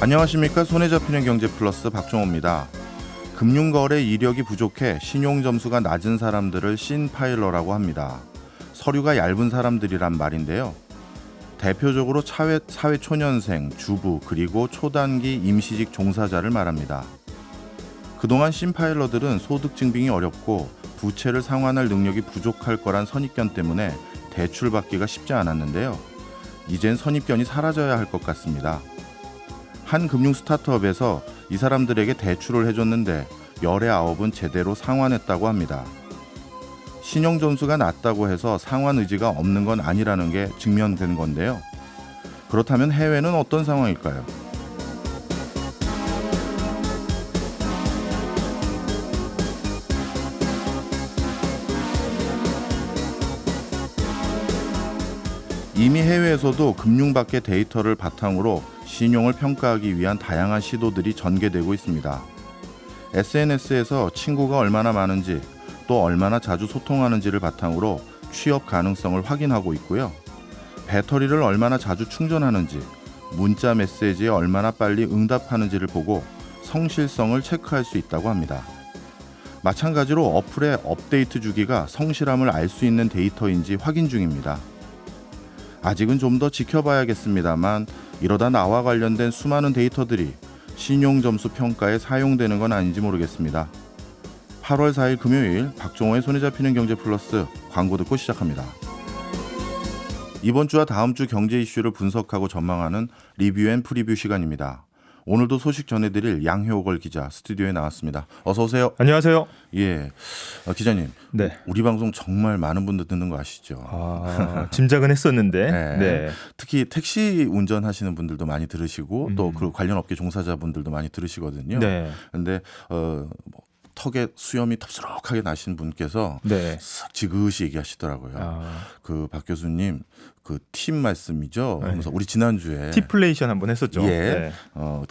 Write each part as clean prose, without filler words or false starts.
안녕하십니까. 손에 잡히는 경제 플러스 박종호입니다. 금융거래 이력이 부족해 신용점수가 낮은 사람들을 신파일러라고 합니다. 서류가 얇은 사람들이란 말인데요. 대표적으로 사회초년생, 주부, 그리고 초단기 임시직 종사자를 말합니다. 그동안 신파일러들은 소득 증빙이 어렵고 부채를 상환할 능력이 부족할 거란 선입견 때문에 대출받기가 쉽지 않았는데요. 이젠 선입견이 사라져야 할 것 같습니다. 한 금융 스타트업에서 이 사람들에게 대출을 해줬는데 열의 9은 제대로 상환했다고 합니다. 신용 점수가 낮다고 해서 상환 의지가 없는 건 아니라는 게 증명된 건데요. 그렇다면 해외는 어떤 상황일까요? 이미 해외에서도 금융 밖의 데이터를 바탕으로 신용을 평가하기 위한 다양한 시도들이 전개되고 있습니다. SNS에서 친구가 얼마나 많은지 또 얼마나 자주 소통하는지를 바탕으로 취업 가능성을 확인하고 있고요. 배터리를 얼마나 자주 충전하는지, 문자 메시지에 얼마나 빨리 응답하는지를 보고 성실성을 체크할 수 있다고 합니다. 마찬가지로 어플의 업데이트 주기가 성실함을 알 수 있는 데이터인지 확인 중입니다. 아직은 좀 더 지켜봐야겠습니다만 이러다 나와 관련된 수많은 데이터들이 신용점수 평가에 사용되는 건 아닌지 모르겠습니다. 8월 4일 금요일 박종호의 손에 잡히는 경제 플러스 광고 듣고 시작합니다. 이번 주와 다음 주 경제 이슈를 분석하고 전망하는 리뷰 앤 프리뷰 시간입니다. 오늘도 소식 전해드릴 양효걸 기자 스튜디오에 나왔습니다. 어서 오세요. 안녕하세요. 예, 기자님. 네. 우리 방송 정말 많은 분들 듣는 거 아시죠? 짐작은 했었는데. 네. 네. 특히 택시 운전하시는 분들도 많이 들으시고 또 그 관련 업계 종사자분들도 많이 들으시거든요. 네. 근데 턱에 수염이 텁스럭하게 나신 분께서 네. 싹 지그시 얘기하시더라고요. 그 박 교수님 그 팁 말씀이죠. 그래서 우리 지난주에 팁플레이션 한번 했었죠. 예, 네.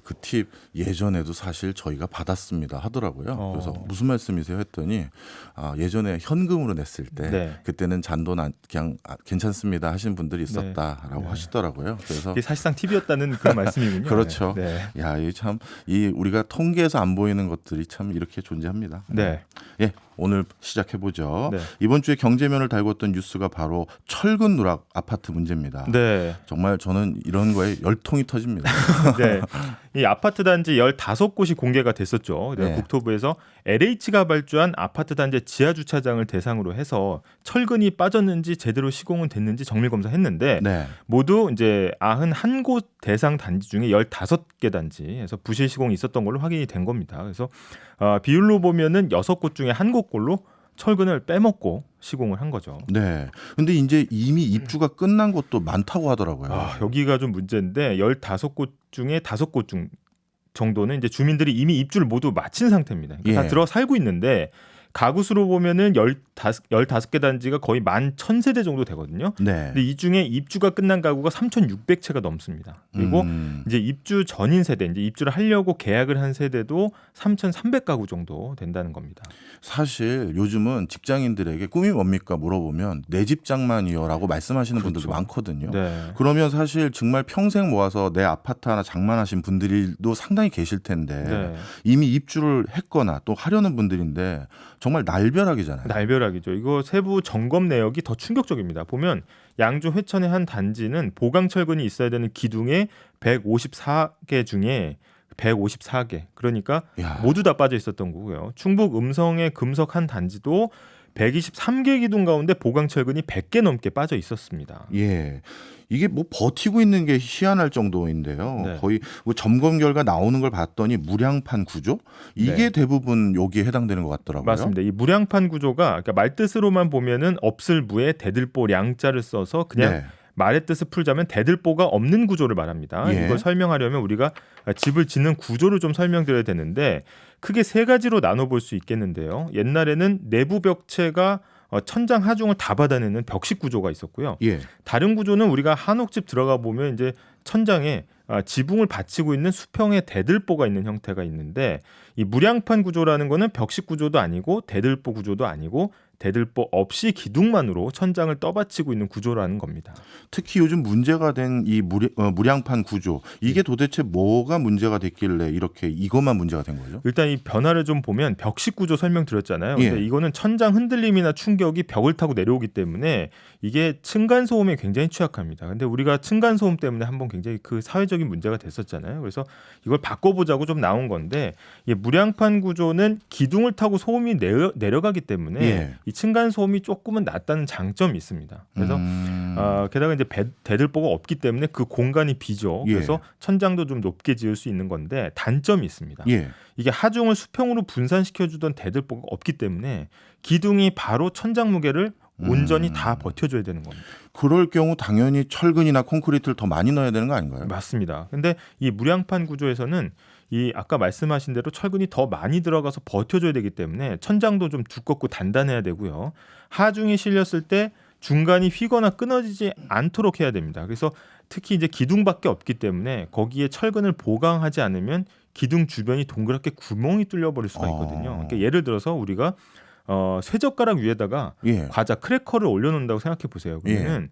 그 팁 예전에도 사실 저희가 받았습니다 하더라고요. 그래서 무슨 말씀이세요 했더니 예전에 현금으로 냈을 때 네. 그때는 잔돈 그냥 괜찮습니다 하신 분들이 있었다라고 하시더라고요. 그래서 이게 사실상 팁이었다는 그런 말씀이군요. 그렇죠. 네. 야, 이 참 우리가 통계에서 안 보이는 것들이 참 이렇게 존재합니다. 네. 예, 오늘 시작해 보죠. 네. 이번 주에 경제면을 달궜던 뉴스가 바로 철근 누락 아파트 문제입니다. 네. 정말 저는 이런 거에 열통이 터집니다. 네. 이 아파트 단지 15곳이 공개가 됐었죠. 네. 국토부에서 LH가 발주한 아파트 단지 지하 주차장을 대상으로 해서 철근이 빠졌는지 제대로 시공은 됐는지 정밀 검사했는데 네. 모두 이제 91곳 대상 단지 중에 15개 단지에서 부실 시공이 있었던 걸로 확인이 된 겁니다. 그래서 비율로 보면은 6곳 중에 1곳꼴로 철근을 빼먹고 시공을 한 거죠. 네. 근데 이제 이미 입주가 끝난 곳도 많다고 하더라고요. 여기가 좀 문제인데 15곳 중에 5곳 정도는 이제 주민들이 이미 입주를 모두 마친 상태입니다. 그러니까 다 들어 살고 있는데 가구 수로 보면은 15개 단지가 거의 11,000세대 정도 되거든요. 네. 근데 이 중에 입주가 끝난 가구가 3,600채가 넘습니다. 그리고 이제 입주 전인 세대, 이제 입주를 하려고 계약을 한 세대도 3,300가구 정도 된다는 겁니다. 사실 요즘은 직장인들에게 꿈이 뭡니까 물어보면 내 집장만이요라고 말씀하시는 그렇죠. 분들도 많거든요. 네. 그러면 사실 정말 평생 모아서 내 아파트 하나 장만하신 분들도 상당히 계실 텐데 네. 이미 입주를 했거나 또 하려는 분들인데 정말 날벼락이잖아요. 날벼락이죠. 이거 세부 점검 내역이 더 충격적입니다. 보면 양주 회천의 한 단지는 보강철근이 있어야 되는 기둥에 154개 중에 154개. 그러니까 모두 다 빠져 있었던 거고요. 충북 음성의 금석 한 단지도 123개 기둥 가운데 보강철근이 100개 넘게 빠져 있었습니다. 예. 이게 뭐 버티고 있는 게 희한할 정도인데요. 네. 거의 뭐 점검 결과 나오는 걸 봤더니 무량판 구조? 이게 네. 대부분 여기에 해당되는 것 같더라고요. 맞습니다. 이 무량판 구조가 그러니까 말뜻으로만 보면은 없을 무에 대들보 량자를 써서 그냥 네. 말의 뜻을 풀자면 대들보가 없는 구조를 말합니다. 예. 이걸 설명하려면 우리가 집을 짓는 구조를 좀 설명드려야 되는데 크게 세 가지로 나눠볼 수 있겠는데요. 옛날에는 내부 벽체가 천장 하중을 다 받아내는 벽식 구조가 있었고요. 예. 다른 구조는 우리가 한옥집 들어가 보면 이제 천장에 지붕을 받치고 있는 수평의 대들보가 있는 형태가 있는데 이 무량판 구조라는 거는 벽식 구조도 아니고 대들보 구조도 아니고 대들보 없이 기둥만으로 천장을 떠받치고 있는 구조라는 겁니다. 특히 요즘 문제가 된 이 무량판 구조 이게 도대체 뭐가 문제가 됐길래 이렇게 이것만 문제가 된 거죠? 일단 이 변화를 좀 보면 벽식 구조 설명드렸잖아요. 근데 예. 이거는 천장 흔들림이나 충격이 벽을 타고 내려오기 때문에 이게 층간 소음에 굉장히 취약합니다. 근데 우리가 층간 소음 때문에 한번 굉장히 그 사회적인 문제가 됐었잖아요. 그래서 이걸 바꿔보자고 좀 나온 건데 이 무량판 구조는 기둥을 타고 소음이 내려가기 때문에 예. 이 층간 소음이 조금은 낮다는 장점이 있습니다. 그래서 게다가 이제 대들보가 없기 때문에 그 공간이 비죠. 예. 그래서 천장도 좀 높게 지을 수 있는 건데 단점이 있습니다. 예. 이게 하중을 수평으로 분산시켜주던 대들보가 없기 때문에 기둥이 바로 천장 무게를 온전히 다 버텨줘야 되는 겁니다. 그럴 경우 당연히 철근이나 콘크리트를 더 많이 넣어야 되는 거 아닌가요? 맞습니다. 근데 이 무량판 구조에서는 이 아까 말씀하신 대로 철근이 더 많이 들어가서 버텨줘야 되기 때문에 천장도 좀 두껍고 단단해야 되고요. 하중이 실렸을 때 중간이 휘거나 끊어지지 않도록 해야 됩니다. 그래서 특히 이제 기둥밖에 없기 때문에 거기에 철근을 보강하지 않으면 기둥 주변이 동그랗게 구멍이 뚫려버릴 수가 있거든요. 그러니까 예를 들어서 우리가 쇠젓가락 위에다가 예. 과자 크래커를 올려놓는다고 생각해 보세요. 그러면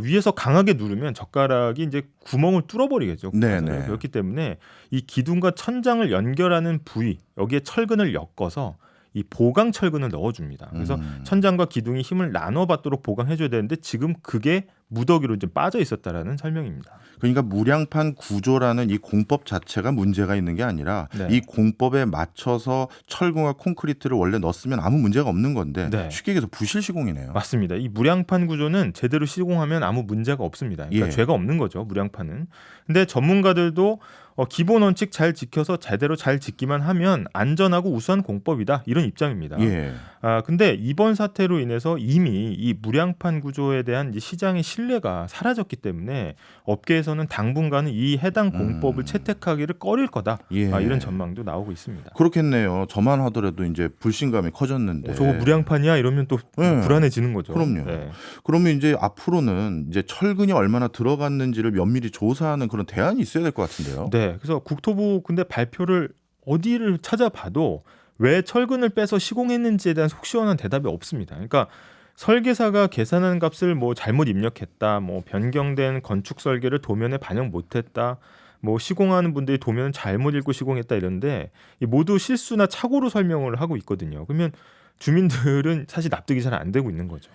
위에서 강하게 누르면 젓가락이 이제 구멍을 뚫어버리겠죠. 네네. 그렇기 때문에 이 기둥과 천장을 연결하는 부위 여기에 철근을 엮어서 이 보강 철근을 넣어줍니다. 그래서 천장과 기둥이 힘을 나눠받도록 보강해줘야 되는데 지금 그게 무더기로 좀 빠져 있었다라는 설명입니다. 그러니까 무량판 구조라는 이 공법 자체가 문제가 있는 게 아니라 네. 이 공법에 맞춰서 철근과 콘크리트를 원래 넣었으면 아무 문제가 없는 건데 네. 쉽게 얘기해서 부실 시공이네요. 맞습니다. 이 무량판 구조는 제대로 시공하면 아무 문제가 없습니다. 그러니까 예. 죄가 없는 거죠. 무량판은. 근데 전문가들도 기본 원칙 잘 지켜서 제대로 잘 짓기만 하면 안전하고 우수한 공법이다. 이런 입장입니다. 예. 근데 이번 사태로 인해서 이미 이 무량판 구조에 대한 이제 시장의 신뢰가 사라졌기 때문에 업계에서는 당분간은 이 해당 공법을 채택하기를 꺼릴 거다. 예. 이런 전망도 나오고 있습니다. 그렇겠네요. 저만 하더라도 이제 불신감이 커졌는데. 저거 무량판이야 이러면 또 네. 불안해지는 거죠. 그럼요. 네. 그러면 이제 앞으로는 이제 철근이 얼마나 들어갔는지를 면밀히 조사하는 그런 대안이 있어야 될 것 같은데요. 네, 그래서 국토부 근데 발표를 어디를 찾아봐도 왜 철근을 빼서 시공했는지에 대한 속 시원한 대답이 없습니다. 그러니까 설계사가 계산한 값을 뭐 잘못 입력했다, 뭐 변경된 건축 설계를 도면에 반영 못했다, 뭐 시공하는 분들이 도면을 잘못 읽고 시공했다 이런데 이 모두 실수나 착오로 설명을 하고 있거든요. 그러면 주민들은 사실 납득이 잘 안 되고 있는 거죠.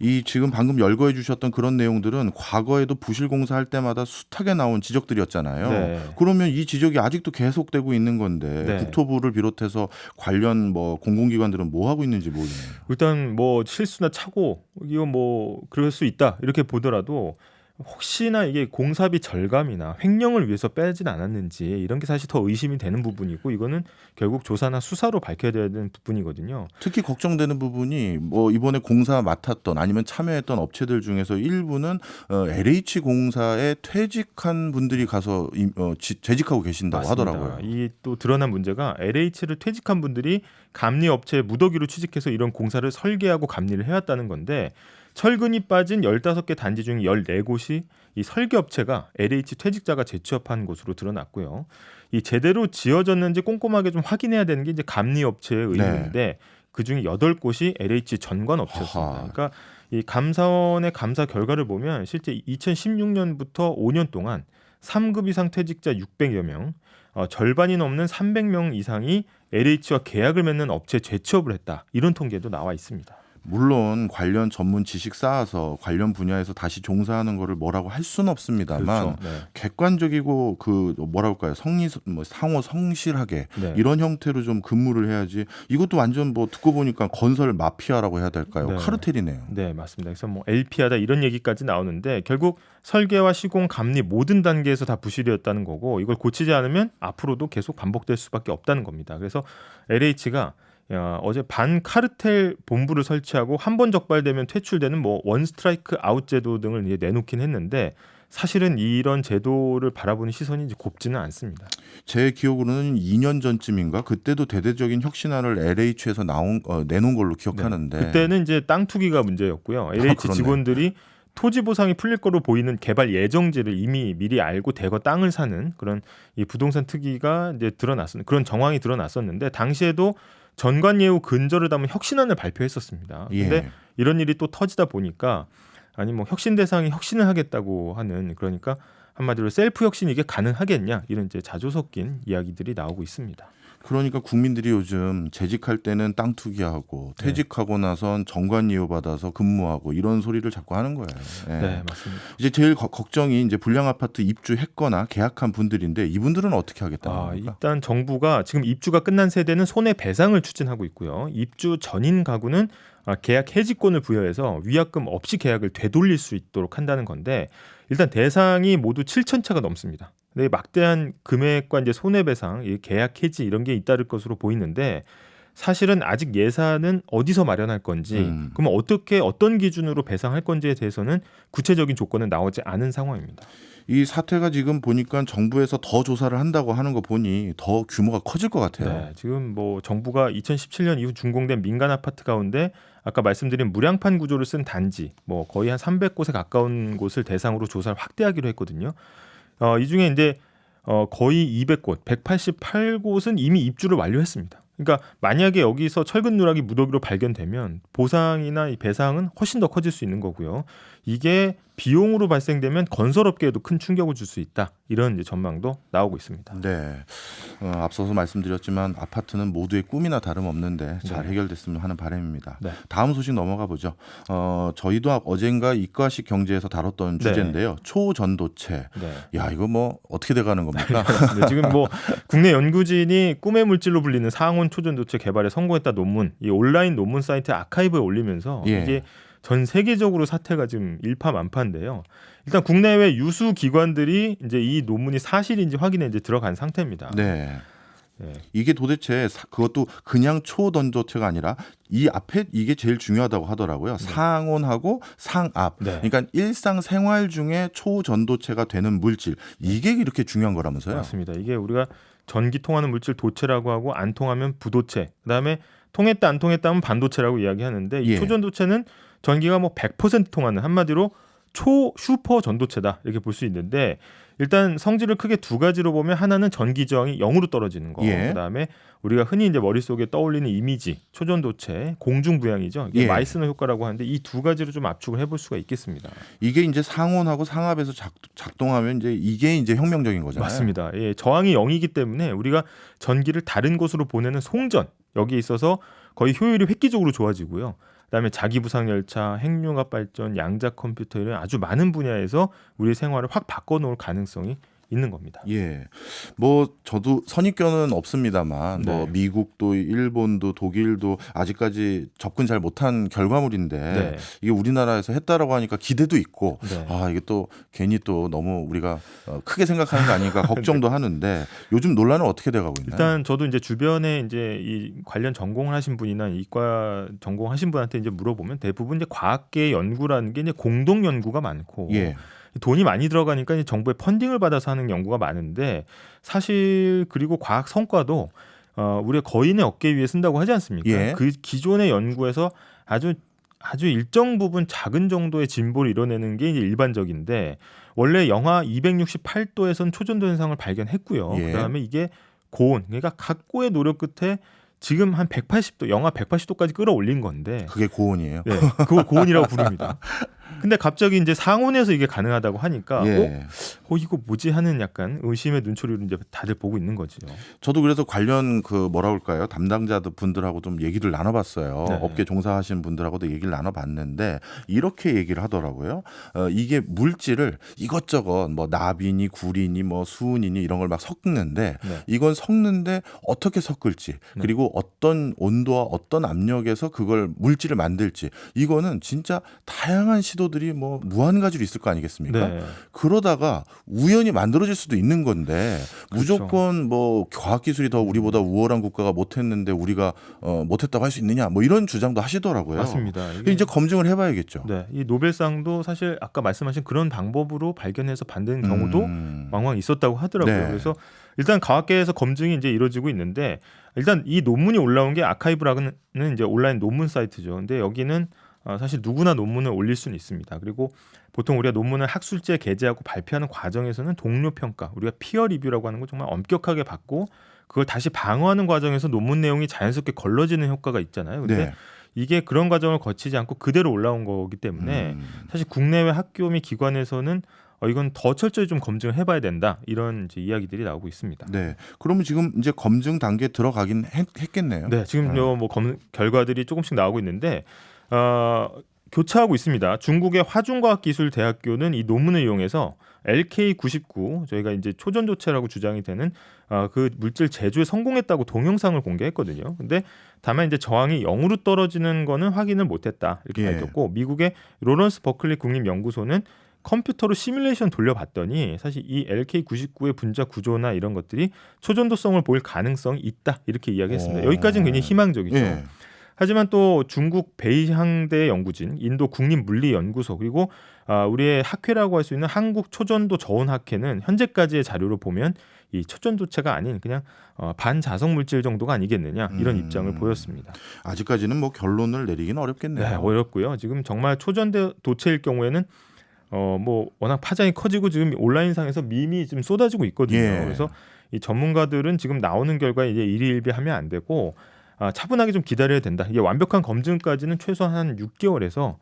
이 지금 방금 열거해 주셨던 그런 내용들은 과거에도 부실 공사할 때마다 숱하게 나온 지적들이었잖아요. 네. 그러면 이 지적이 아직도 계속되고 있는 건데 네. 국토부를 비롯해서 관련 뭐 공공기관들은 뭐 하고 있는지 모르겠네요. 일단 뭐 실수나 착오 이거 뭐 그럴 수 있다 이렇게 보더라도 혹시나 이게 공사비 절감이나 횡령을 위해서 빼진 않았는지 이런 게 사실 더 의심이 되는 부분이고 이거는 결국 조사나 수사로 밝혀야 되는 부분이거든요. 특히 걱정되는 부분이 뭐 이번에 공사 맡았던 아니면 참여했던 업체들 중에서 일부는 LH 공사에 퇴직한 분들이 가서 재직하고 계신다고 맞습니다. 하더라고요. 이 또 드러난 문제가 LH를 퇴직한 분들이 감리 업체에 무더기로 취직해서 이런 공사를 설계하고 감리를 해왔다는 건데 철근이 빠진 15개 단지 중 14곳이 이 설계업체가 LH 퇴직자가 재취업한 곳으로 드러났고요. 이 제대로 지어졌는지 꼼꼼하게 좀 확인해야 되는 게 이제 감리업체의 의무인데 그중에 8곳이 LH 전관업체였습니다. 하하. 그러니까 이 감사원의 감사 결과를 보면 실제 2016년부터 5년 동안 3급 이상 퇴직자 600여 명, 절반이 넘는 300명 이상이 LH와 계약을 맺는 업체에 재취업을 했다. 이런 통계도 나와 있습니다. 물론 관련 전문 지식 쌓아서 관련 분야에서 다시 종사하는 거를 뭐라고 할 수는 없습니다만 그렇죠. 네. 객관적이고 그 뭐랄까요 상호 성실하게 네. 이런 형태로 좀 근무를 해야지. 이것도 완전 뭐 듣고 보니까 건설 마피아라고 해야 될까요? 네. 카르텔이네요. 네, 맞습니다. 그래서 뭐 LP하다 이런 얘기까지 나오는데 결국 설계와 시공, 감리 모든 단계에서 다 부실이었다는 거고 이걸 고치지 않으면 앞으로도 계속 반복될 수밖에 없다는 겁니다. 그래서 LH가 어제 반카르텔 본부를 설치하고 한 번 적발되면 퇴출되는 뭐 원스트라이크 아웃 제도 등을 이제 내놓긴 했는데 사실은 이런 제도를 바라보는 시선이 이제 곱지는 않습니다. 제 기억으로는 2년 전쯤인가 그때도 대대적인 혁신안을 LH에서 내놓은 걸로 기억하는데 그때는 이제 땅 투기가 문제였고요. LH 그렇네. 직원들이 토지 보상이 풀릴 거로 보이는 개발 예정지를 이미 미리 알고 대거 땅을 사는 그런 이 부동산 특이가 이제 드러났었는데 그런 정황이 드러났었는데 당시에도 전관예우 근절을 담은 혁신안을 발표했었습니다. 예. 근데 이런 일이 또 터지다 보니까 아니 뭐 혁신 대상이 혁신을 하겠다고 하는 그러니까 한마디로 셀프 혁신 이게 가능하겠냐 이런 이제 자조 섞인 이야기들이 나오고 있습니다. 그러니까 국민들이 요즘 재직할 때는 땅 투기하고 퇴직하고 나선 정관예우 받아서 근무하고 이런 소리를 자꾸 하는 거예요. 예. 네, 맞습니다. 이제 제일 걱정이 이제 불량 아파트 입주했거나 계약한 분들인데 이분들은 어떻게 하겠다는 겁니까? 일단 정부가 지금 입주가 끝난 세대는 손해배상을 추진하고 있고요. 입주 전인 가구는 계약 해지권을 부여해서 위약금 없이 계약을 되돌릴 수 있도록 한다는 건데 일단 대상이 모두 7천 채가 넘습니다. 근데 막대한 금액과 이제 손해배상, 이 계약 해지 이런 게 잇따를 것으로 보이는데 사실은 아직 예산은 어디서 마련할 건지, 그러면 어떻게 어떤 기준으로 배상할 건지에 대해서는 구체적인 조건은 나오지 않은 상황입니다. 이 사태가 지금 보니까 정부에서 더 조사를 한다고 하는 거 보니 더 규모가 커질 것 같아요. 네, 지금 뭐 정부가 2017년 이후 준공된 민간 아파트 가운데 아까 말씀드린 무량판 구조를 쓴 단지, 뭐 거의 한 300곳에 가까운 곳을 대상으로 조사를 확대하기로 했거든요. 이 중에 이제 거의 200곳, 188곳은 이미 입주를 완료했습니다. 그러니까 만약에 여기서 철근 누락이 무더기로 발견되면 보상이나 이 배상은 훨씬 더 커질 수 있는 거고요. 이게 비용으로 발생되면 건설업계에도 큰 충격을 줄 수 있다. 이런 이제 전망도 나오고 있습니다. 네, 앞서서 말씀드렸지만 아파트는 모두의 꿈이나 다름없는데 잘 해결됐으면 하는 바람입니다. 네. 다음 소식 넘어가 보죠. 저희도 어젠가 이과식 경제에서 다뤘던 주제인데요. 초전도체. 네. 야, 이거 뭐 어떻게 돼가는 겁니까? 네, 지금 뭐 국내 연구진이 꿈의 물질로 불리는 상온 초전도체 개발에 성공했다 논문, 이 온라인 논문 사이트 아카이브에 올리면서 이게 전 세계적으로 사태가 지금 일파만파인데요. 일단 국내외 유수 기관들이 이제 이 논문이 사실인지 확인에 이제 들어간 상태입니다. 네. 네. 이게 도대체 그것도 그냥 초전도체가 아니라 이 앞에 이게 제일 중요하다고 하더라고요. 상온하고 상압. 네. 그러니까 일상생활 중에 초전도체가 되는 물질. 이게 이렇게 중요한 거라면서요. 맞습니다. 이게 우리가 전기 통하는 물질 도체라고 하고 안 통하면 부도체. 그다음에 통했다 안 통했다 하면 반도체라고 이야기하는데 이 초전도체는 전기가 뭐 100% 통하는 한마디로 슈퍼 전도체다 이렇게 볼 수 있는데 일단 성질을 크게 두 가지로 보면 하나는 전기 저항이 0으로 떨어지는 거. 그다음에 우리가 흔히 이제 머릿속에 떠올리는 이미지 초전도체 공중 부양이죠. 이게 마이스너 효과라고 하는데 이 두 가지로 좀 압축을 해볼 수가 있겠습니다. 이게 이제 상온하고 상압에서 작동하면 이게 이제 혁명적인 거잖아요. 맞습니다. 예, 저항이 0이기 때문에 우리가 전기를 다른 곳으로 보내는 송전 여기에 있어서 거의 효율이 획기적으로 좋아지고요. 그다음에 자기부상 열차, 핵융합 발전, 양자 컴퓨터 이런 아주 많은 분야에서 우리 생활을 확 바꿔놓을 가능성이 있는 겁니다. 예, 뭐 저도 선입견은 없습니다만 뭐 미국도 일본도 독일도 아직까지 접근 잘 못한 결과물인데 이게 우리나라에서 했다라고 하니까 기대도 있고 이게 또 괜히 또 너무 우리가 크게 생각하는 거 아닌가 걱정도 하는데 요즘 논란은 어떻게 돼가고 있나요? 일단 저도 이제 주변에 이제 이 관련 전공을 하신 분이나 이과 전공하신 분한테 이제 물어보면 대부분 이제 과학계 연구라는 게 이제 공동 연구가 많고. 돈이 많이 들어가니까 이제 정부의 펀딩을 받아서 하는 연구가 많은데 사실 그리고 과학 성과도 우리가 거인의 어깨 위에 쓴다고 하지 않습니까? 그 기존의 연구에서 아주 일정 부분 작은 정도의 진보를 이뤄내는 게 이제 일반적인데 원래 영하 268도에선 초전도 현상을 발견했고요. 그다음에 이게 고온 그러니까 각고의 노력 끝에 지금 한 180도 영하 180도까지 끌어올린 건데 그게 고온이에요. 네, 그걸 고온이라고 부릅니다. 근데 갑자기 이제 상온에서 이게 가능하다고 하니까 이거 뭐지 하는 약간 의심의 눈초리로 이제 다들 보고 있는 거죠. 저도 그래서 관련 뭐라 그럴까요? 담당자들 분들하고 좀 얘기를 나눠봤어요. 업계 종사하시는 분들하고도 얘기를 나눠봤는데 이렇게 얘기를 하더라고요. 이게 물질을 이것저것 뭐 납이니 구리니 뭐 수은이니 이런 걸 막 섞는데 이건 섞는데 어떻게 섞을지 그리고 어떤 온도와 어떤 압력에서 그걸 물질을 만들지 이거는 진짜 다양한 시도들이 뭐 무한가지로 있을 거 아니겠습니까? 그러다가 우연히 만들어질 수도 있는 건데 무조건 뭐 과학기술이 더 우리보다 우월한 국가가 못했는데 우리가 못했다고 할 수 있느냐 뭐 이런 주장도 하시더라고요. 맞습니다. 이제 검증을 해봐야겠죠. 이 노벨상도 사실 아까 말씀하신 그런 방법으로 발견해서 받는 경우도 왕왕 있었다고 하더라고요. 그래서 일단 과학계에서 검증이 이제 이루어지고 있는데 일단 이 논문이 올라온 게 아카이브라는 이제 온라인 논문 사이트죠. 근데 여기는 사실 누구나 논문을 올릴 수는 있습니다. 그리고 보통 우리가 논문을 학술지에 게재하고 발표하는 과정에서는 동료 평가, 우리가 피어 리뷰라고 하는 거 정말 엄격하게 받고 그걸 다시 방어하는 과정에서 논문 내용이 자연스럽게 걸러지는 효과가 있잖아요. 근데 네. 이게 그런 과정을 거치지 않고 그대로 올라온 거기 때문에 사실 국내외 학교 및 기관에서는 이건 더 철저히 좀 검증을 해봐야 된다 이런 이제 이야기들이 나오고 있습니다. 네. 그러면 지금 이제 검증 단계에 들어가긴 했겠네요. 네, 지금 뭐 결과들이 조금씩 나오고 있는데 교차하고 있습니다. 중국의 화중과학기술대학교는 이 논문을 이용해서 LK99 저희가 이제 초전도체라고 주장이 되는 그 물질 제조에 성공했다고 동영상을 공개했거든요. 근데 다만 이제 저항이 0으로 떨어지는 거는 확인을 못했다 이렇게 예. 밝혔고 미국의 로런스 버클리 국립연구소는 컴퓨터로 시뮬레이션 돌려봤더니 사실 이 LK99의 분자 구조나 이런 것들이 초전도성을 보일 가능성이 있다 이렇게 이야기했습니다. 여기까지는 굉장히 희망적이죠. 예. 하지만 또 중국 베이항대 연구진, 인도 국립물리연구소 그리고 우리의 학회라고 할 수 있는 한국초전도 저온학회는 현재까지의 자료로 보면 이 초전도체가 아닌 그냥 반자성 물질 정도가 아니겠느냐 이런 입장을 보였습니다. 아직까지는 뭐 결론을 내리기는 어렵겠네요. 네, 어렵고요. 지금 정말 초전도체일 경우에는 뭐 워낙 파장이 커지고 지금 온라인상에서 밈이 좀 쏟아지고 있거든요. 예. 그래서 이 전문가들은 지금 나오는 결과에 이제 일희일비하면 안 되고 차분하게 좀 기다려야 된다. 이게 완벽한 검증까지는 최소한 한 6개월에서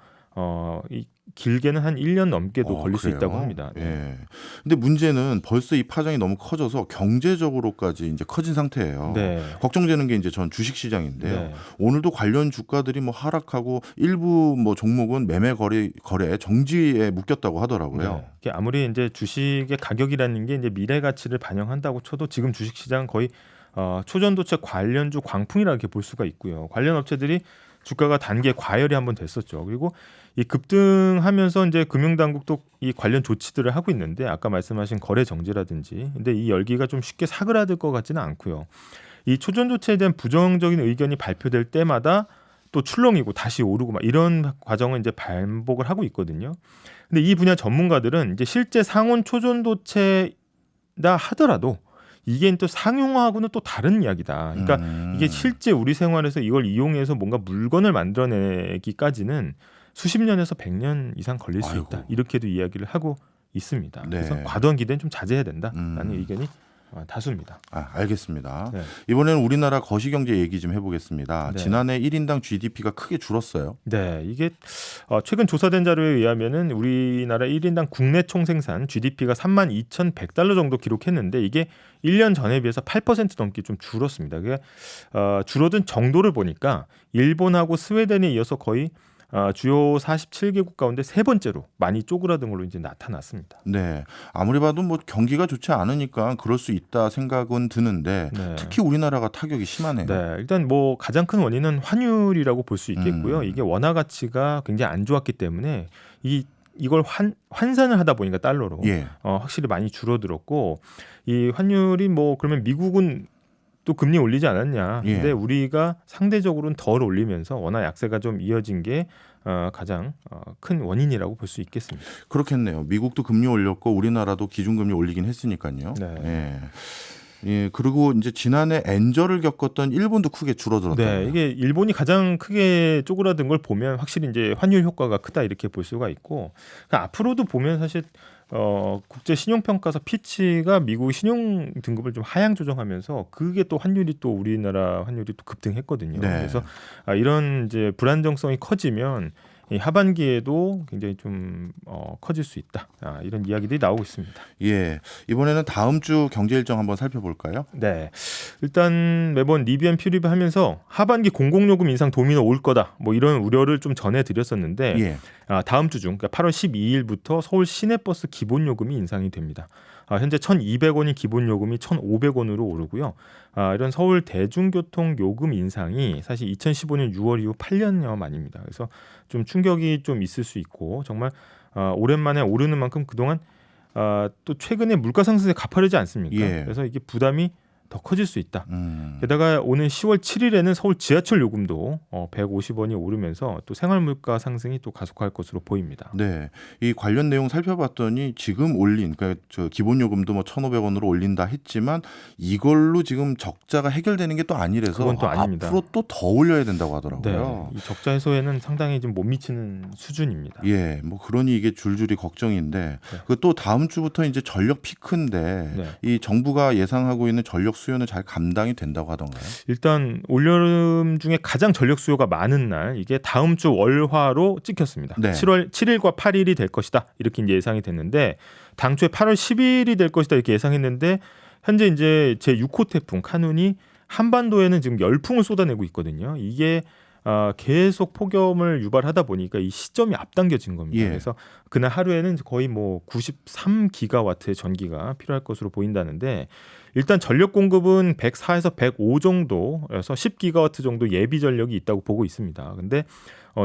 이 길게는 한 1년 넘게도 걸릴 수 그래요? 있다고 합니다. 네. 예. 근데 문제는 벌써 이 파장이 너무 커져서 경제적으로까지 이제 커진 상태예요. 네. 걱정되는 게 이제 전 주식 시장인데요. 네. 오늘도 관련 주가들이 뭐 하락하고 일부 뭐 종목은 매매 거래 정지에 묶였다고 하더라고요. 네. 이게 아무리 이제 주식의 가격이라는 게 이제 미래 가치를 반영한다고 쳐도 지금 주식 시장은 거의 초전도체 관련주 광풍이라고 이렇게 볼 수가 있고요. 관련 업체들이 주가가 단계 과열이 한번 됐었죠. 그리고 이 급등하면서 이제 금융당국도 이 관련 조치들을 하고 있는데 아까 말씀하신 거래 정지라든지 근데 이 열기가 좀 쉽게 사그라들 것 같지는 않고요. 이 초전도체에 대한 부정적인 의견이 발표될 때마다 또 출렁이고 다시 오르고 막 이런 과정을 이제 반복을 하고 있거든요. 근데 이 분야 전문가들은 이제 실제 상온 초전도체다 하더라도 이게 또 상용화하고는 또 다른 이야기다. 그러니까 이게 실제 우리 생활에서 이걸 이용해서 뭔가 물건을 만들어내기까지는 수십 년에서 100년 이상 걸릴 수 있다. 아이고. 이렇게도 이야기를 하고 있습니다. 네. 그래서 과도한 기대는 좀 자제해야 된다라는 의견이 다수입니다. 알겠습니다. 네. 이번에는 우리나라 거시경제 얘기 좀 해보겠습니다. 네. 지난해 1인당 GDP가 크게 줄었어요. 네, 이게 최근 조사된 자료에 의하면은 우리나라 1인당 국내 총생산 GDP가 32,100달러 정도 기록했는데 이게 1년 전에 비해서 8% 넘게 좀 줄었습니다. 그게 줄어든 정도를 보니까 일본하고 스웨덴에 이어서 거의 주요 47개국 가운데 세 번째로 많이 쪼그라든 걸로 이제 나타났습니다. 네, 아무리 봐도 뭐 경기가 좋지 않으니까 그럴 수 있다 생각은 드는데 네. 특히 우리나라가 타격이 심하네요. 네, 일단 뭐 가장 큰 원인은 환율이라고 볼 수 있겠고요. 이게 원화 가치가 굉장히 안 좋았기 때문에 이걸 환산을 하다 보니까 달러로 예. 확실히 많이 줄어들었고 이 환율이 뭐 그러면 미국은 또 금리 올리지 않았냐. 근데 예. 우리가 상대적으로는 덜 올리면서 원화 약세가 좀 이어진 게 가장 큰 원인이라고 볼 수 있겠습니다. 그렇겠네요. 미국도 금리 올렸고 우리나라도 기준금리 올리긴 했으니까요. 네. 예. 예, 그리고 이제 지난해 엔저를 겪었던 일본도 크게 줄어들었다. 네, 이게 일본이 가장 크게 쪼그라든 걸 보면 확실히 이제 환율 효과가 크다 이렇게 볼 수가 있고 그러니까 앞으로도 보면 사실 국제 신용평가사 피치가 미국 신용 등급을 좀 하향 조정하면서 그게 또 환율이 또 우리나라 환율이 또 급등했거든요. 네. 그래서 이런 이제 불안정성이 커지면 이 하반기에도 굉장히 좀 커질 수 있다. 이런 이야기들이 나오고 있습니다. 예, 이번에는 다음 주 경제 일정 한번 살펴볼까요? 네, 일단 매번 리뷰 하면서 하반기 공공요금 인상 도미노 올 거다. 뭐 이런 우려를 좀 전해드렸었는데 예. 다음 주 중, 그러니까 8월 12일부터 서울 시내버스 기본요금이 인상이 됩니다. 현재 1,200원인 기본요금이 1,500원으로 오르고요. 이런 서울 대중교통 요금 인상이 사실 2015년 6월 이후 8년여 만입니다. 그래서 좀 충격이 좀 있을 수 있고 정말 오랜만에 오르는 만큼 그동안 또 최근에 물가 상승세 가파르지 않습니까? 예. 그래서 이게 부담이 더 커질 수 있다. 게다가 오는 10월 7일에는 서울 지하철 요금도 150원이 오르면서 또 생활물가 상승이 또 가속할 것으로 보입니다. 네, 이 관련 내용 살펴봤더니 지금 올린 그러니까 저 기본 요금도 뭐 1,500원으로 올린다 했지만 이걸로 지금 적자가 해결되는 게 또 아니라서 그건 또 아닙니다. 앞으로 또 더 올려야 된다고 하더라고요. 네, 이 적자 해소에는 상당히 좀 못 미치는 수준입니다. 예, 뭐 그러니 이게 줄줄이 걱정인데 네. 그 또 다음 주부터 이제 전력 피크인데 네. 이 정부가 예상하고 있는 전력 수요는 잘 감당이 된다고 하던가요? 일단 올여름 중에 가장 전력 수요가 많은 날 이게 다음 주 월화로 찍혔습니다. 네. 7월 7일과 8일이 될 것이다 이렇게 이제 예상이 됐는데 당초에 8월 10일이 될 것이다 이렇게 예상했는데 현재 이제 제 6호 태풍 카눈이 한반도에는 지금 열풍을 쏟아내고 있거든요. 이게 계속 폭염을 유발하다 보니까 이 시점이 앞당겨진 겁니다. 예. 그래서 그날 하루에는 거의 뭐 93기가와트의 전기가 필요할 것으로 보인다는데 일단 전력 공급은 104에서 105 정도여서 10기가와트 정도 예비 전력이 있다고 보고 있습니다. 근데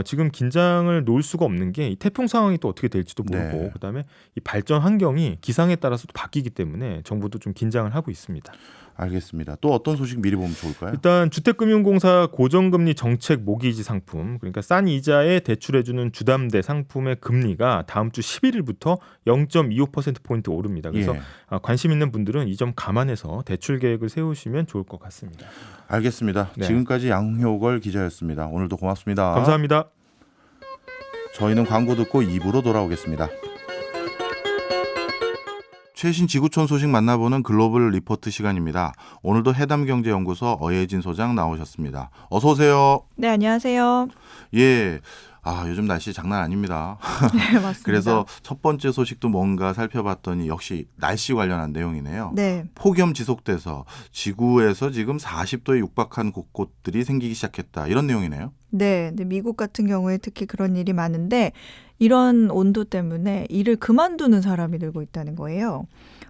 지금 긴장을 놓을 수가 없는 게 이 태풍 상황이 또 어떻게 될지도 모르고 네. 그다음에 이 발전 환경이 기상에 따라서도 바뀌기 때문에 정부도 좀 긴장을 하고 있습니다. 알겠습니다. 또 어떤 소식 미리 보면 좋을까요? 일단 주택금융공사 고정금리 정책 모기지 상품 그러니까 싼 이자에 대출해주는 주담대 상품의 금리가 다음 주 11일부터 0.25%포인트 오릅니다. 그래서 예. 관심 있는 분들은 이 점 감안해서 대출 계획을 세우시면 좋을 것 같습니다. 알겠습니다. 네. 지금까지 양효걸 기자였습니다. 오늘도 고맙습니다. 감사합니다. 저희는 광고 듣고 2부로 돌아오겠습니다. 최신 지구촌 소식 만나보는 글로벌 리포트 시간입니다. 오늘도 해담경제연구소 어예진 소장 나오셨습니다. 어서 오세요. 네, 안녕하세요. 예. 요즘 날씨 장난 아닙니다. 네, 맞습니다. 그래서 첫 번째 소식도 뭔가 살펴봤더니 역시 날씨 관련한 내용이네요. 네, 폭염 지속돼서 지구에서 지금 40도에 육박한 곳들이 생기기 시작했다. 이런 내용이네요. 네, 근데 미국 같은 경우에 특히 그런 일이 많은데 이런 온도 때문에 일을 그만두는 사람이 늘고 있다는 거예요.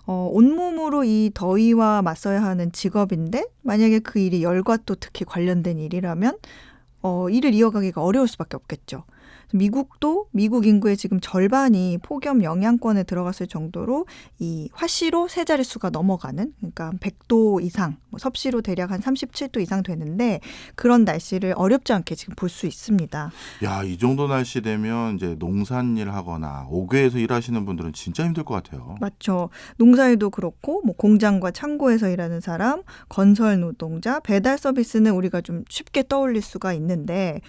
온몸으로 이 더위와 맞서야 하는 직업인데 만약에 그 일이 열과 또 특히 관련된 일이라면 일을 이어가기가 어려울 수밖에 없겠죠. 미국도 미국 인구의 지금 절반이 폭염 영향권에 들어갔을 정도로 이 화씨로 세 자릿수가 넘어가는 그러니까 100도 이상, 섭씨로 대략 한 37도 이상 되는데 그런 날씨를 어렵지 않게 지금 볼 수 있습니다. 야, 이 정도 날씨 되면 이제 농산일 하거나 옥외에서 일하시는 분들은 진짜 힘들 것 같아요. 맞죠. 농사일도 그렇고 뭐 공장과 창고에서 일하는 사람, 건설 노동자, 배달 서비스는 우리가 좀 쉽게 떠올릴 수가 있는데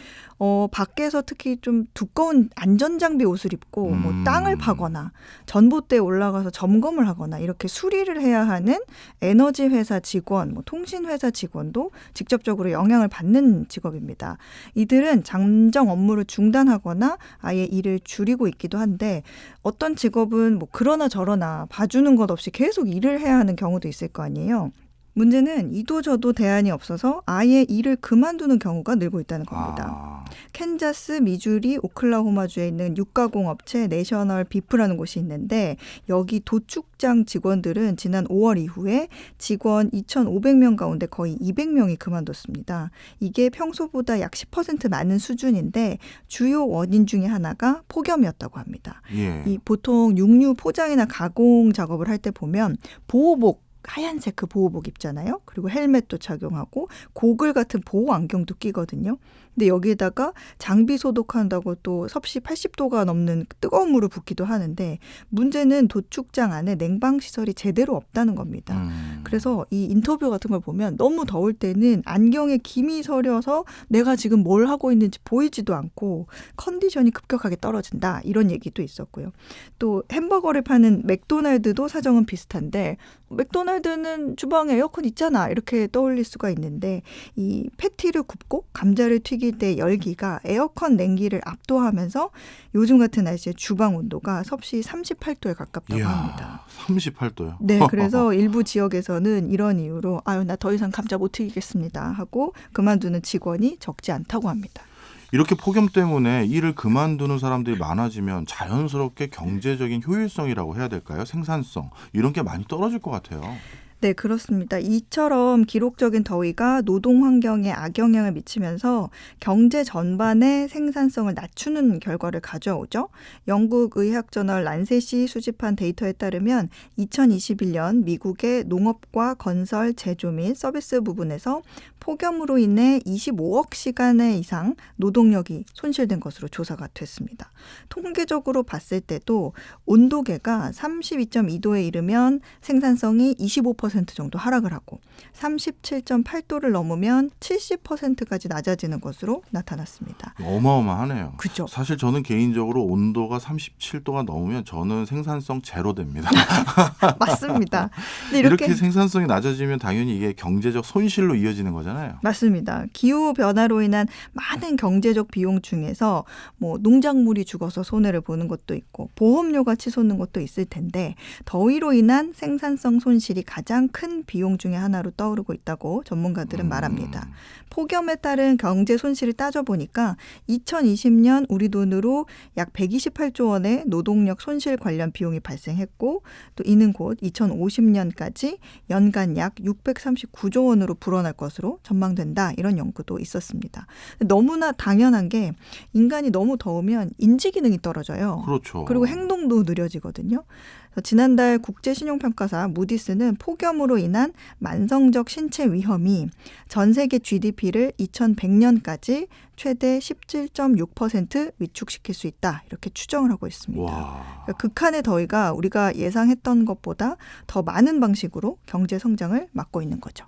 밖에서 특히 좀 두꺼운 안전장비 옷을 입고 뭐 땅을 파거나 전봇대에 올라가서 점검을 하거나 이렇게 수리를 해야 하는 에너지 회사 직원, 뭐 통신 회사 직원도 직접적으로 영향을 받는 직업입니다. 이들은 잠정 업무를 중단하거나 아예 일을 줄이고 있기도 한데 어떤 직업은 뭐 그러나 저러나 봐주는 것 없이 계속 일을 해야 하는 경우도 있을 거 아니에요. 문제는 이도저도 대안이 없어서 아예 일을 그만두는 경우가 늘고 있다는 겁니다. 캔자스, 미주리, 오클라호마주에 있는 육가공 업체 내셔널 비프라는 곳이 있는데 여기 도축장 직원들은 지난 5월 이후에 직원 2,500명 가운데 거의 200명이 그만뒀습니다. 이게 평소보다 약 10% 많은 수준인데 주요 원인 중에 하나가 폭염이었다고 합니다. 예. 이 보통 육류 포장이나 가공 작업을 할 때 보면 보호복 하얀색 그 보호복 입잖아요. 그리고 헬멧도 착용하고 고글 같은 보호 안경도 끼거든요. 근데 여기에다가 장비 소독한다고 또 섭씨 80도가 넘는 뜨거운 물을 붓기도 하는데 문제는 도축장 안에 냉방 시설이 제대로 없다는 겁니다. 그래서 이 인터뷰 같은 걸 보면 너무 더울 때는 안경에 김이 서려서 내가 지금 뭘 하고 있는지 보이지도 않고 컨디션이 급격하게 떨어진다. 이런 얘기도 있었고요. 또 햄버거를 파는 맥도날드도 사정은 비슷한데 맥도날드는 주방에 에어컨 있잖아 이렇게 떠올릴 수가 있는데 이 패티를 굽고 감자를 튀길 때 열기가 에어컨 냉기를 압도하면서 요즘 같은 날씨에 주방 온도가 섭씨 38도에 가깝다고 합니다. 38도요? 네, 그래서 일부 지역에서는 이런 이유로 나 더 이상 감자 못 튀기겠습니다 하고 그만두는 직원이 적지 않다고 합니다. 이렇게 폭염 때문에 일을 그만두는 사람들이 많아지면 자연스럽게 경제적인 효율성이라고 해야 될까요? 생산성 이런 게 많이 떨어질 것 같아요. 네, 그렇습니다. 이처럼 기록적인 더위가 노동 환경에 악영향을 미치면서 경제 전반의 생산성을 낮추는 결과를 가져오죠. 영국 의학저널 란셋이 수집한 데이터에 따르면 2021년 미국의 농업과 건설, 제조 및 서비스 부분에서 폭염으로 인해 25억 시간의 이상 노동력이 손실된 것으로 조사가 됐습니다. 통계적으로 봤을 때도 온도계가 32.2도에 이르면 생산성이 25% 정도 하락을 하고 37.8도를 넘으면 70%까지 낮아지는 것으로 나타났습니다. 어마어마하네요. 그죠? 사실 저는 개인적으로 온도가 37도가 넘으면 저는 생산성 제로 됩니다. 맞습니다. 근데 이렇게 생산성이 낮아지면 당연히 이게 경제적 손실로 이어지는 거잖아요. 맞습니다. 기후 변화로 인한 많은 경제적 비용 중에서 뭐 농작물이 죽어서 손해를 보는 것도 있고 보험료가 치솟는 것도 있을 텐데 더위로 인한 생산성 손실이 가장 큰 비용 중에 하나로 떠오르고 있다고 전문가들은 말합니다. 폭염에 따른 경제 손실을 따져보니까 2020년 우리 돈으로 약 128조 원의 노동력 손실 관련 비용이 발생했고 또 이는 곧 2050년까지 연간 약 639조 원으로 불어날 것으로 전망된다. 이런 연구도 있었습니다. 너무나 당연한 게 인간이 너무 더우면 인지 기능이 떨어져요. 그렇죠. 그리고 행동도 느려지거든요. 지난달 국제신용평가사 무디스는 폭염으로 인한 만성적 신체 위험이 전 세계 GDP를 2100년까지 최대 17.6% 위축시킬 수 있다. 이렇게 추정을 하고 있습니다. 그러니까 극한의 더위가 우리가 예상했던 것보다 더 많은 방식으로 경제 성장을 막고 있는 거죠.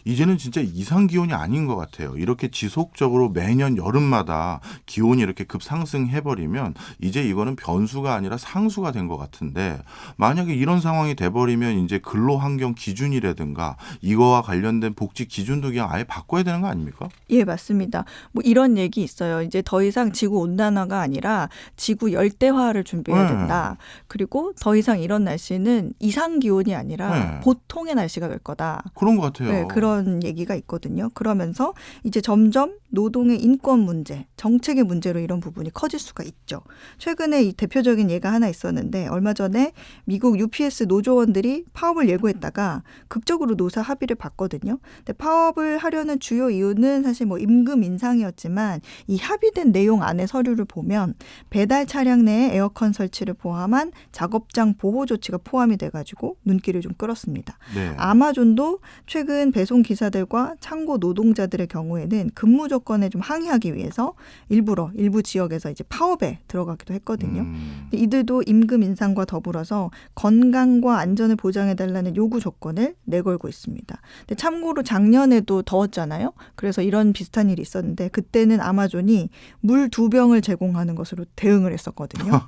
이제는 진짜 이상기온이 아닌 것 같아요. 이렇게 지속적으로 매년 여름마다 기온이 이렇게 급상승해버리면 이제 이거는 변수가 아니라 상수가 된 것 같은데 만약에 이런 상황이 돼버리면 이제 근로환경 기준이라든가 이거와 관련된 복지 기준도 그냥 아예 바꿔야 되는 거 아닙니까? 예, 맞습니다. 뭐 이런 얘기 있어요. 이제 더 이상 지구 온난화가 아니라 지구 열대화를 준비해야 된다. 그리고 더 이상 이런 날씨는 이상 기온이 아니라 보통의 날씨가 될 거다. 그런 것 같아요. 네, 그런 얘기가 있거든요. 그러면서 이제 점점 노동의 인권 문제, 정책의 문제로 이런 부분이 커질 수가 있죠. 최근에 이 대표적인 예가 하나 있었는데 얼마 전에 미국 UPS 노조원들이 파업을 예고했다가 극적으로 노사 합의를 봤거든요. 근데 파업을 하려는 주요 이유는 사실 뭐 임금 인상이었지만 이 합의된 내용 안에 서류를 보면 배달 차량 내에 에어컨 설치를 포함한 작업장 보호 조치가 포함이 돼가지고 눈길을 좀 끌었습니다. 네. 아마존도 최근 배송 기사들과 창고 노동자들의 경우에는 근무 조건에 좀 항의하기 위해서 일부 지역에서 이제 파업에 들어가기도 했거든요. 이들도 임금 인상과 더불어서 건강과 안전을 보장해달라는 요구 조건을 내걸고 있습니다. 근데 참고로 작년에도 더웠잖아요. 그래서 이런 비슷한 일이 있었는데 그때는 아마존이 물 2병을 제공하는 것으로 대응을 했었거든요.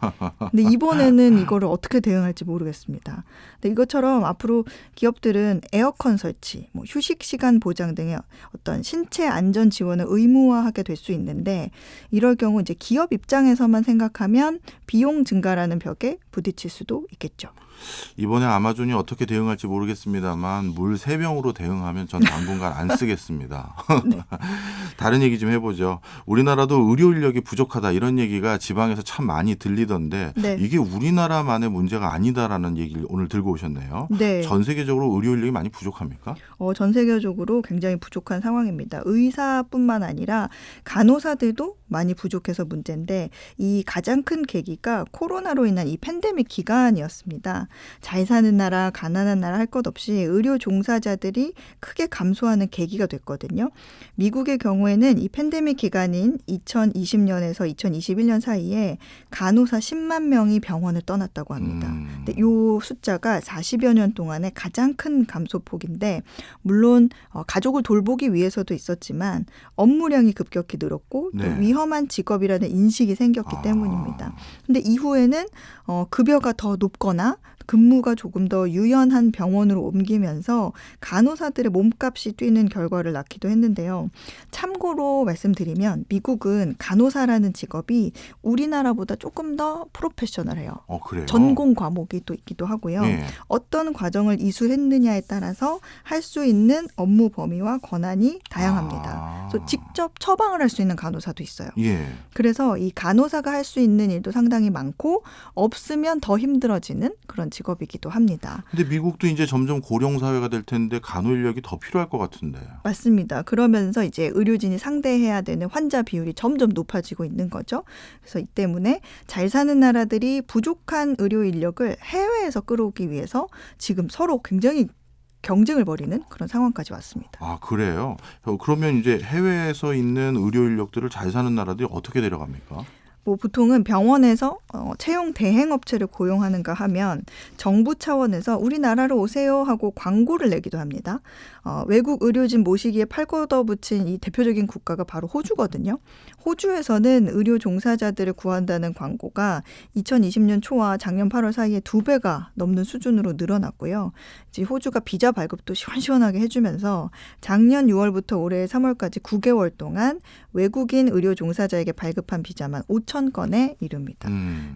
근데 이번에는 이거를 어떻게 대응할지 모르겠습니다. 근데 이것처럼 앞으로 기업들은 에어컨 설치, 뭐 휴식 시간 보장 등의 어떤 신체 안전 지원을 의무화하게 될 수 있는데 이럴 경우 이제 기업 입장에서만 생각하면 비용 증가라는 벽에 부딪힐 수도 있겠죠. 이번에 아마존이 어떻게 대응할지 모르겠습니다만 물 3병으로 대응하면 전 당분간 안 쓰겠습니다. 네. 다른 얘기 좀 해보죠. 우리나라도 의료 인력이 부족하다 이런 얘기가 지방에서 참 많이 들리던데 네. 이게 우리나라만의 문제가 아니다라는 얘기를 오늘 들고 오셨네요. 네. 전 세계적으로 의료 인력이 많이 부족합니까? 전 세계적으로 굉장히 부족한 상황입니다. 의사뿐만 아니라 간호사들도 많이 부족해서 문제인데 이 가장 큰 계기가 코로나로 인한 이 팬데믹 기간이었습니다. 잘 사는 나라, 가난한 나라 할 것 없이 의료 종사자들이 크게 감소하는 계기가 됐거든요. 미국의 경우에는 이 팬데믹 기간인 2020년에서 2021년 사이에 간호사 10만 명이 병원을 떠났다고 합니다. 근데 이 숫자가 40여 년 동안의 가장 큰 감소폭인데 물론 가족을 돌보기 위해서도 있었지만 업무량이 급격히 늘었고 또 위험한 직업이라는 인식이 생겼기 때문입니다. 근데 이후에는 급여가 더 높거나 근무가 조금 더 유연한 병원으로 옮기면서 간호사들의 몸값이 뛰는 결과를 낳기도 했는데요. 참고로 말씀드리면 미국은 간호사라는 직업이 우리나라보다 조금 더 프로페셔널해요. 그래요? 전공 과목이 또 있기도 하고요. 네. 어떤 과정을 이수했느냐에 따라서 할 수 있는 업무 범위와 권한이 다양합니다. 그래서 직접 처방을 할 수 있는 간호사도 있어요. 예. 그래서 이 간호사가 할 수 있는 일도 상당히 많고 없으면 더 힘들어지는 그런 직업이기도 합니다. 근데 미국도 이제 점점 고령 사회가 될 텐데 간호 인력이 더 필요할 것 같은데. 맞습니다. 그러면서 이제 의료진이 상대해야 되는 환자 비율이 점점 높아지고 있는 거죠. 그래서 이 때문에 잘 사는 나라들이 부족한 의료 인력을 해외에서 끌어오기 위해서 지금 서로 굉장히 경쟁을 벌이는 그런 상황까지 왔습니다. 아, 그래요? 그러면 이제 해외에서 있는 의료 인력들을 잘 사는 나라들이 어떻게 데려갑니까? 뭐 보통은 병원에서 채용 대행업체를 고용하는가 하면 정부 차원에서 우리나라로 오세요 하고 광고를 내기도 합니다. 외국 의료진 모시기에 팔걷어붙인 이 대표적인 국가가 바로 호주거든요. 호주에서는 의료 종사자들을 구한다는 광고가 2020년 초와 작년 8월 사이에 2배가 넘는 수준으로 늘어났고요. 이제 호주가 비자 발급도 시원시원하게 해주면서 작년 6월부터 올해 3월까지 9개월 동안 외국인 의료 종사자에게 발급한 비자만 5천 건에 이릅니다.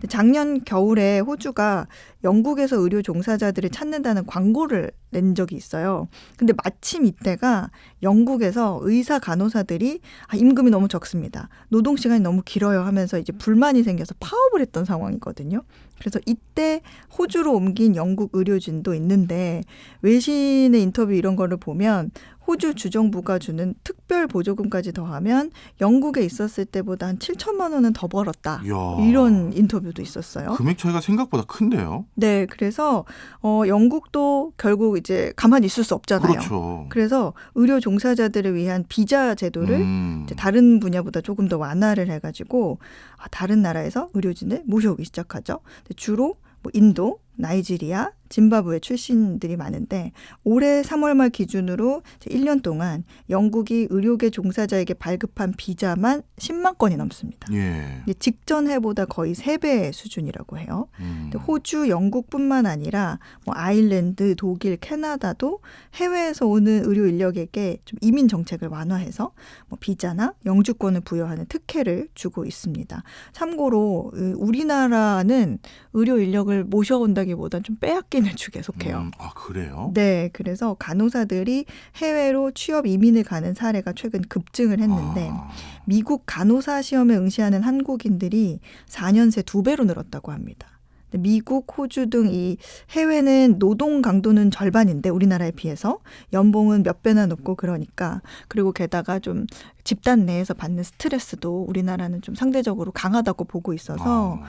작년 겨울에 호주가 영국에서 의료 종사자들을 찾는다는 광고를 낸 적이 있어요. 근데 마침 이때가 영국에서 의사 간호사들이 임금이 너무 적습니다. 노동 시간이 너무 길어요 하면서 이제 불만이 생겨서 파업을 했던 상황이거든요. 그래서 이때 호주로 옮긴 영국 의료진도 있는데 외신의 인터뷰 이런 거를 보면 호주 주정부가 주는 특별 보조금까지 더하면 영국에 있었을 때보다 한 7천만 원은 더 벌었다. 이야. 이런 인터뷰도 있었어요. 금액 차이가 생각보다 큰데요? 네, 그래서 영국도 결국 이제 가만히 있을 수 없잖아요. 그렇죠. 그래서 의료 종사자들을 위한 비자 제도를 이제 다른 분야보다 조금 더 완화를 해가지고 다른 나라에서 의료진을 모셔오기 시작하죠. 주로 뭐 인도, 나이지리아, 짐바브웨 출신들이 많은데 올해 3월 말 기준으로 1년 동안 영국이 의료계 종사자에게 발급한 비자만 10만 건이 넘습니다. 예. 직전 해보다 거의 3배 수준이라고 해요. 호주, 영국뿐만 아니라 뭐 아일랜드, 독일, 캐나다도 해외에서 오는 의료 인력에게 좀 이민 정책을 완화해서 뭐 비자나 영주권을 부여하는 특혜를 주고 있습니다. 참고로 우리나라는 의료 인력을 모셔온다기보다 좀 빼앗기는 축에 속해요. 아, 그래요? 네, 그래서 간호사들이 해외로 취업 이민을 가는 사례가 최근 급증을 했는데 미국 간호사 시험에 응시하는 한국인들이 4년 새 2배로 늘었다고 합니다. 미국, 호주 등 이 해외는 노동 강도는 절반인데 우리나라에 비해서 연봉은 몇 배나 높고 그러니까 그리고 게다가 좀 집단 내에서 받는 스트레스도 우리나라는 좀 상대적으로 강하다고 보고 있어서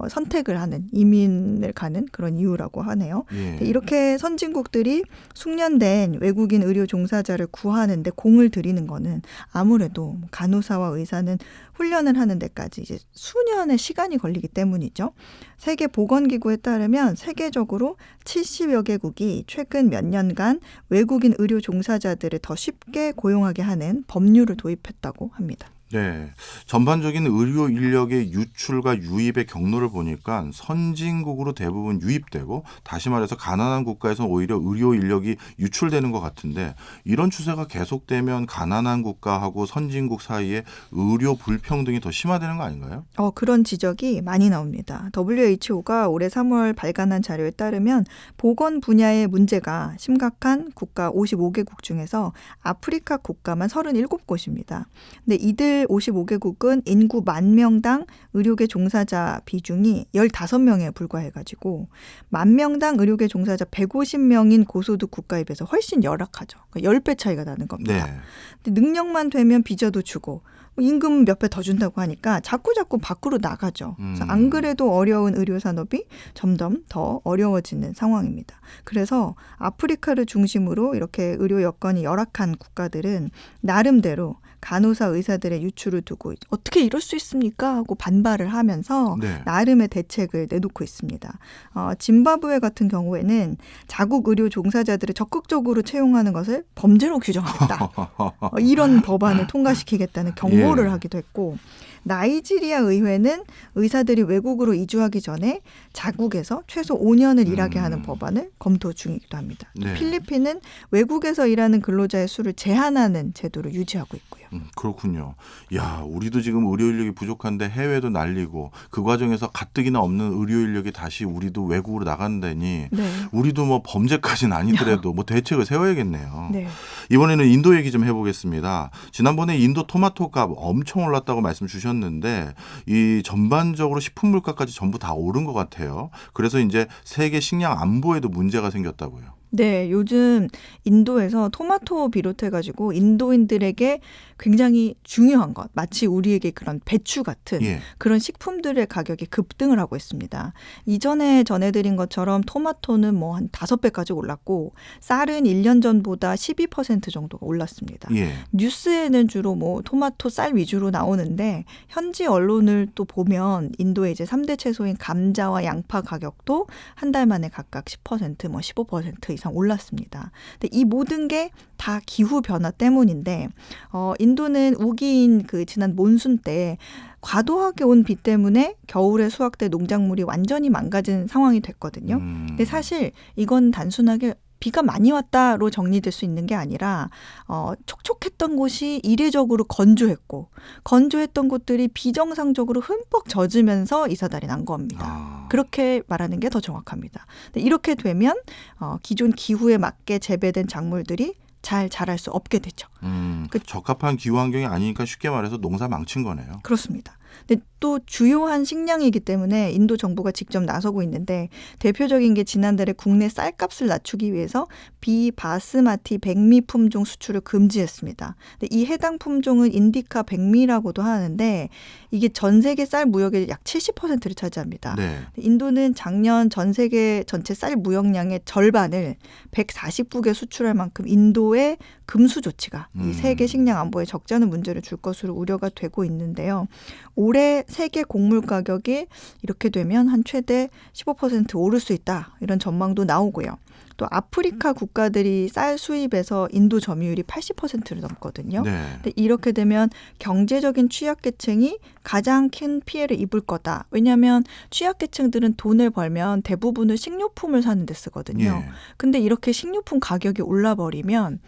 선택을 하는 이민을 가는 그런 이유라고 하네요. 예. 이렇게 선진국들이 숙련된 외국인 의료 종사자를 구하는데 공을 들이는 거는 아무래도 간호사와 의사는 훈련을 하는 데까지 이제 수년의 시간이 걸리기 때문이죠. 세계보건기구에 따르면 세계적으로 70여 개국이 최근 몇 년간 외국인 의료 종사자들을 더 쉽게 고용하게 하는 법률을 도입했다고 합니다. 네, 전반적인 의료 인력의 유출과 유입의 경로를 보니까 선진국으로 대부분 유입되고 다시 말해서 가난한 국가에서 오히려 의료 인력이 유출되는 것 같은데 이런 추세가 계속되면 가난한 국가하고 선진국 사이에 의료 불평등이 더 심화되는 거 아닌가요? 그런 지적이 많이 나옵니다. WHO가 올해 3월 발간한 자료에 따르면 보건 분야의 문제가 심각한 국가 55개국 중에서 아프리카 국가만 37곳입니다. 근데 이들 55개국은 인구 10,000명당 의료계 종사자 비중이 15명에 불과해가지고 10,000명당 의료계 종사자 150명인 고소득 국가에 비해서 훨씬 열악하죠. 그러니까 10배 차이가 나는 겁니다. 네. 근데 능력만 되면 비자도 주고 임금 몇 배 더 준다고 하니까 자꾸 밖으로 나가죠. 그래서 안 그래도 어려운 의료 산업이 점점 더 어려워지는 상황입니다. 그래서 아프리카를 중심으로 이렇게 의료 여건이 열악한 국가들은 나름대로 간호사 의사들의 유출을 두고 어떻게 이럴 수 있습니까? 하고 반발을 하면서 네. 나름의 대책을 내놓고 있습니다. 짐바브웨 같은 경우에는 자국 의료 종사자들을 적극적으로 채용하는 것을 범죄로 규정하겠다. 이런 법안을 통과시키겠다는 경고를 하기도 했고 나이지리아 의회는 의사들이 외국으로 이주하기 전에 자국에서 최소 5년을 일하게 하는 법안을 검토 중이기도 합니다. 네. 필리핀은 외국에서 일하는 근로자의 수를 제한하는 제도를 유지하고 있고요. 그렇군요. 야, 우리도 지금 의료 인력이 부족한데 해외도 날리고 그 과정에서 가뜩이나 없는 의료 인력이 다시 우리도 외국으로 나간다니 네. 우리도 뭐 범죄까지는 아니더라도 뭐 대책을 세워야겠네요. 네. 이번에는 인도 얘기 좀 해보겠습니다. 지난번에 인도 토마토 값 엄청 올랐다고 말씀 주셨는데 이 전반적으로 식품 물가까지 전부 다 오른 것 같아요. 그래서 이제 세계 식량 안보에도 문제가 생겼다고요. 네, 요즘 인도에서 토마토 비롯해가지고 인도인들에게 굉장히 중요한 것, 마치 우리에게 그런 배추 같은 예. 그런 식품들의 가격이 급등을 하고 있습니다. 이전에 전해드린 것처럼 토마토는 뭐 한 5배까지 올랐고 쌀은 1년 전보다 12% 정도가 올랐습니다. 예. 뉴스에는 주로 뭐 토마토, 쌀 위주로 나오는데 현지 언론을 또 보면 인도의 이제 3대 채소인 감자와 양파 가격도 한 달 만에 각각 10%, 뭐 15% 이상 올랐습니다. 근데 이 모든 게 다 기후 변화 때문인데 인도는 우기인 그 지난 몬순 때 과도하게 온 비 때문에 겨울에 수확된 농작물이 완전히 망가진 상황이 됐거든요. 근데 사실 이건 단순하게 비가 많이 왔다로 정리될 수 있는 게 아니라 촉촉했던 곳이 이례적으로 건조했고 건조했던 곳들이 비정상적으로 흠뻑 젖으면서 이사달이 난 겁니다. 그렇게 말하는 게 더 정확합니다. 근데 이렇게 되면 기존 기후에 맞게 재배된 작물들이 잘 자랄 수 없게 되죠. 적합한 기후 환경이 아니니까 쉽게 말해서 농사 망친 거네요. 그렇습니다. 근데 또 주요한 식량이기 때문에 인도 정부가 직접 나서고 있는데 대표적인 게 지난달에 국내 쌀값을 낮추기 위해서 비바스마티 백미 품종 수출을 금지했습니다. 근데 이 해당 품종은 인디카 백미라고도 하는데 이게 전 세계 쌀 무역의 약 70%를 차지합니다. 네. 인도는 작년 전 세계 전체 쌀 무역량의 절반을 149개 수출할 만큼 인도의 금수 조치가 이 세계 식량 안보에 적잖은 문제를 줄 것으로 우려가 되고 있는데요. 올해 세계 곡물 가격이 이렇게 되면 한 최대 15% 오를 수 있다. 이런 전망도 나오고요. 또 아프리카 국가들이 쌀 수입에서 인도 점유율이 80%를 넘거든요. 네. 근데 이렇게 되면 경제적인 취약계층이 가장 큰 피해를 입을 거다. 왜냐하면 취약계층들은 돈을 벌면 대부분을 식료품을 사는 데 쓰거든요. 예. 근데 이렇게 식료품 가격이 올라버리면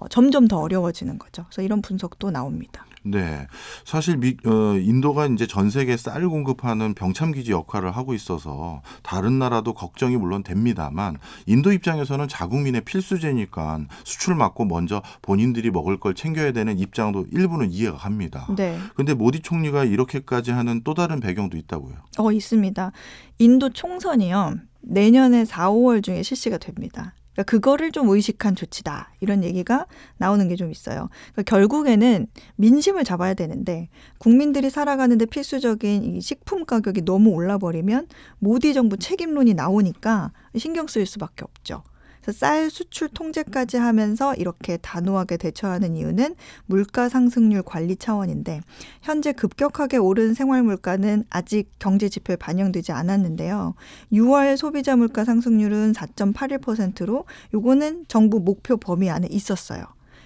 점점 더 어려워지는 거죠. 그래서 이런 분석도 나옵니다. 네, 사실 인도가 이제 전 세계 쌀 공급하는 병참기지 역할을 하고 있어서 다른 나라도 걱정이 물론 됩니다만 인도 입장에서는 자국민의 필수제니까 수출 막고 먼저 본인들이 먹을 걸 챙겨야 되는 입장도 일부는 이해가 갑니다. 네. 근데 모디 총리가 이렇게까지 하는 또 다른 배경도 있다고요. 있습니다. 인도 총선이요. 내년에 4, 5월 중에 실시가 됩니다. 그러니까 그거를 좀 의식한 조치다. 이런 얘기가 나오는 게 좀 있어요. 그러니까 결국에는 민심을 잡아야 되는데 국민들이 살아가는데 필수적인 이 식품 가격이 너무 올라버리면 모디 정부 책임론이 나오니까 신경 쓰일 수밖에 없죠. 그래서 쌀 수출 통제까지 하면서 이렇게 단호하게 대처하는 이유는 물가 상승률 관리 차원인데 현재 급격하게 오른 생활 물가는 아직 경제 지표에 반영되지 않았는데요. 6월 소비자 물가 상승률은 4.81%로 요거는 정부 목표 범위 안에 있었어요.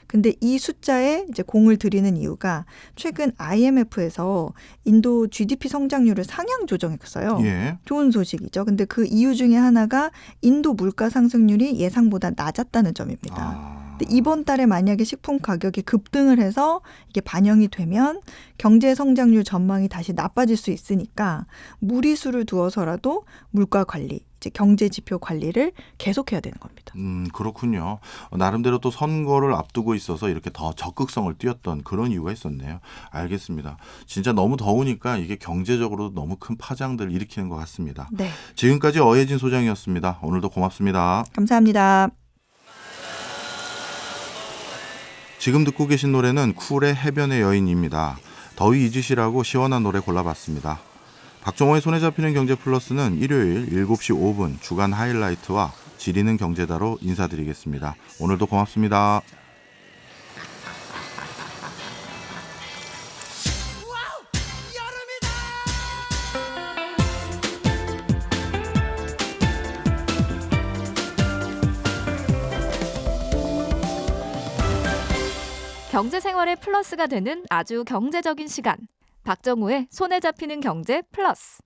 근데 이 숫자에 이제 공을 들이는 이유가 최근 IMF에서 인도 GDP 성장률을 상향 조정했어요. 예. 좋은 소식이죠. 근데 그 이유 중에 하나가 인도 물가 상승률이 예상보다 낮았다는 점입니다. 근데 이번 달에 만약에 식품 가격이 급등을 해서 이게 반영이 되면 경제 성장률 전망이 다시 나빠질 수 있으니까 무리수를 두어서라도 물가 관리, 이제 경제 지표 관리를 계속해야 되는 겁니다. 그렇군요. 나름대로 또 선거를 앞두고 있어서 이렇게 더 적극성을 띄었던 그런 이유가 있었네요. 알겠습니다. 진짜 너무 더우니까 이게 경제적으로 너무 큰 파장들 일으키는 것 같습니다. 네. 지금까지 어혜진 소장이었습니다. 오늘도 고맙습니다. 감사합니다. 지금 듣고 계신 노래는 쿨의 해변의 여인입니다. 더위 잊으시라고 시원한 노래 골라봤습니다. 박정호의 손에 잡히는 경제 플러스는 일요일 7시 5분 주간 하이라이트와 지리는 경제다로 인사드리겠습니다. 오늘도 고맙습니다. 경제 생활의 플러스가 되는 아주 경제적인 시간. 박정호의 손에 잡히는 경제 플러스.